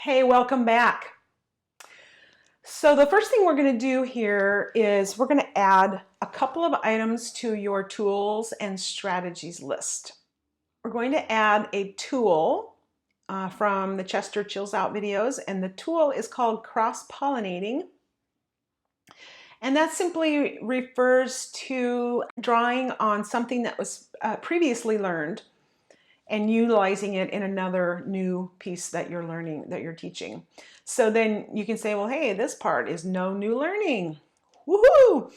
Hey, welcome back. So the first thing we're going to do here is we're going to add a couple of items to your tools and strategies list. We're going to add a tool from the Chester Chills Out videos, and the tool is called cross-pollinating. And that simply refers to drawing on something that was previously learned and utilizing it in another new piece that you're learning, that you're teaching. So then you can say, well, hey, this part is no new learning. Woohoo!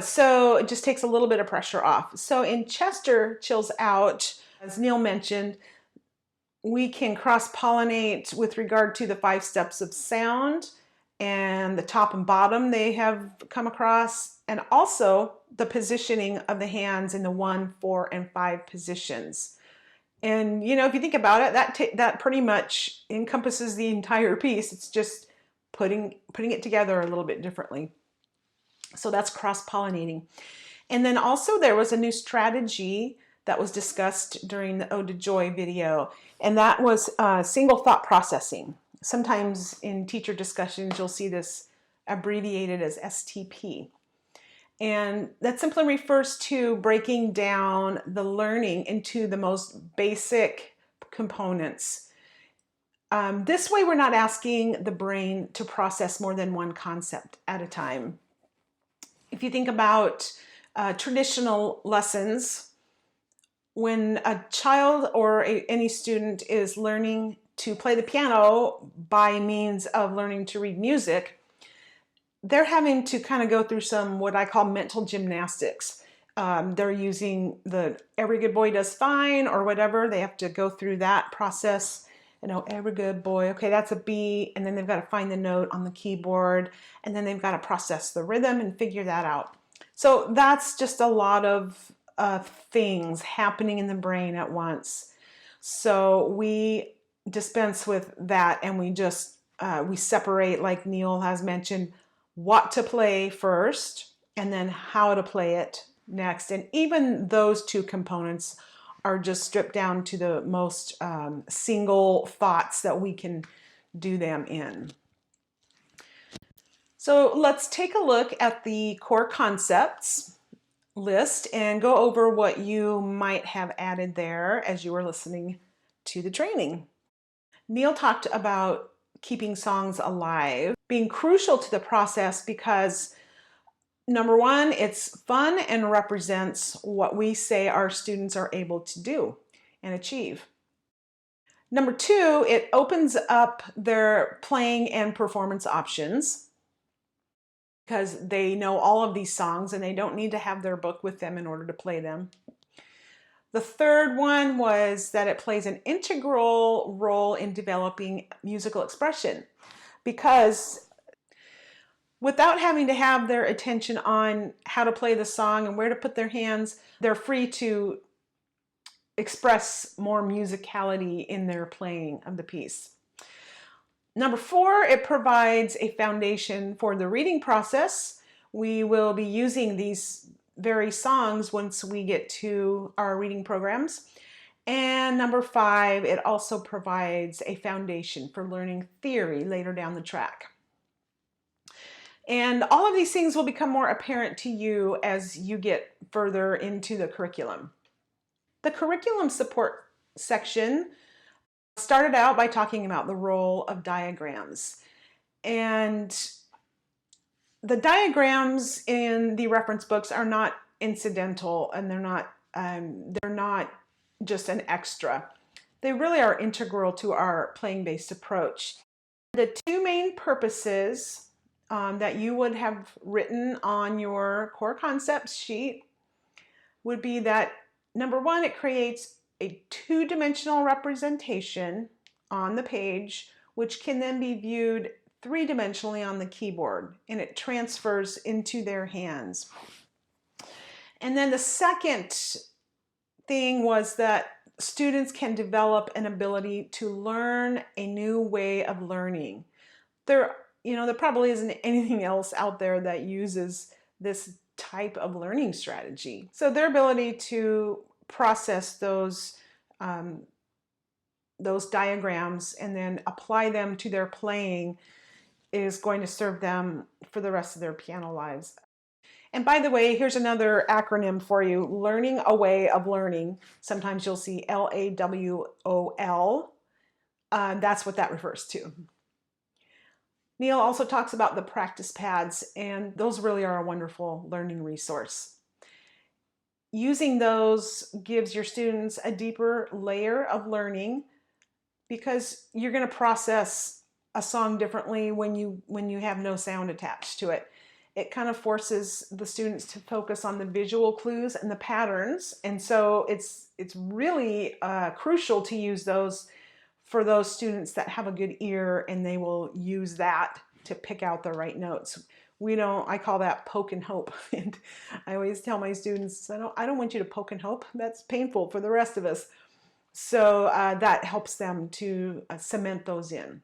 So it just takes a little bit of pressure off. So in Chester Chills Out, as Neil mentioned, we can cross-pollinate with regard to the 5 steps of sound and the top and bottom they have come across, and also the positioning of the hands in the 1, 4, and 5 positions. And you know, if you think about it, that pretty much encompasses the entire piece. It's just putting it together a little bit differently. So that's cross-pollinating. And then also there was a new strategy that was discussed during the Ode to Joy video, and that was single thought processing. Sometimes in teacher discussions you'll see this abbreviated as STP. And that simply refers to breaking down the learning into the most basic components. This way we're not asking the brain to process more than one concept at a time. If you think about traditional lessons, when a child or any student is learning to play the piano by means of learning to read music, they're having to kind of go through some what I call mental gymnastics. They're using the every good boy does fine or whatever. They have to go through that process. You know, every good boy, okay, that's a B, and then they've got to find the note on the keyboard, and then they've got to process the rhythm and figure that out. So that's just a lot of things happening in the brain at once. So we dispense with that, and we just we separate, like Neil has mentioned, what to play first and then how to play it next. And even those two components are just stripped down to the most single thoughts that we can do them in. So let's take a look at the core concepts list and go over what you might have added there as you were listening to the training. Neil talked about keeping songs alive being crucial to the process because, number one, it's fun and represents what we say our students are able to do and achieve. Number two, it opens up their playing and performance options because they know all of these songs and they don't need to have their book with them in order to play them. The third one was that it plays an integral role in developing musical expression, because without having to have their attention on how to play the song and where to put their hands, they're free to express more musicality in their playing of the piece. Number four, it provides a foundation for the reading process. We will be using these very songs once we get to our reading programs. And number five, it also provides a foundation for learning theory later down the track. And all of these things will become more apparent to you as you get further into the curriculum. The curriculum support section started out by talking about the role of diagrams. And the diagrams in the reference books are not incidental, and they're not just an extra. They really are integral to our playing-based approach. The two main purposes that you would have written on your core concepts sheet would be that, number one, it creates a two-dimensional representation on the page, which can then be viewed three-dimensionally on the keyboard, and it transfers into their hands. And then the second thing was that students can develop an ability to learn a new way of learning. There probably isn't anything else out there that uses this type of learning strategy. So their ability to process those those diagrams and then apply them to their playing is going to serve them for the rest of their piano lives. And by the way, here's another acronym for you: learning a way of learning. Sometimes you'll see LAWOL. That's what that refers to. Neil also talks about the practice pads, and those really are a wonderful learning resource. Using those gives your students a deeper layer of learning, because you're going to process a song differently when you have no sound attached to it. It kind of forces the students to focus on the visual clues and the patterns, and so it's really crucial to use those for those students that have a good ear, and they will use that to pick out the right notes. I call that poke and hope. And I always tell my students, I don't want you to poke and hope. That's painful for the rest of us. So that helps them to cement those in.